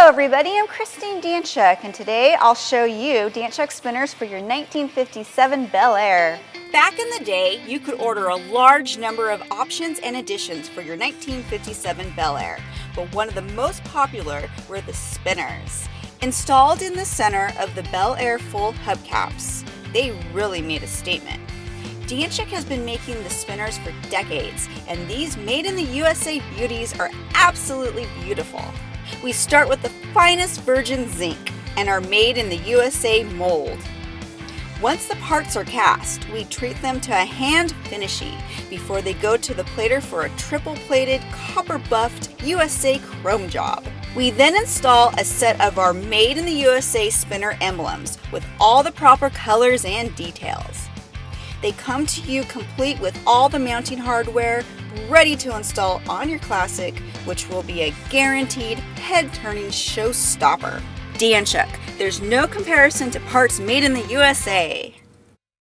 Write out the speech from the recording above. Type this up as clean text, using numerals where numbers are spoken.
Hello everybody, I'm Christine Danchuk, and today I'll show you Danchuk spinners for your 1957 Bel Air. Back in the day, you could order a large number of options and additions for your 1957 Bel Air, but one of the most popular were the spinners. Installed in the center of the Bel Air full hubcaps, they really made a statement. Danchuk has been making the spinners for decades, and these made in the USA beauties are absolutely beautiful. We start with the finest virgin zinc and are made in the USA mold. Once the parts are cast, we treat them to a hand finishing before they go to the plater for a triple-plated, copper-buffed USA chrome job. We then install a set of our Made in the USA spinner emblems with all the proper colors and details. They come to you complete with all the mounting hardware, ready to install on your Classic, which will be a guaranteed head-turning showstopper. Danchuk, there's no comparison to parts made in the USA.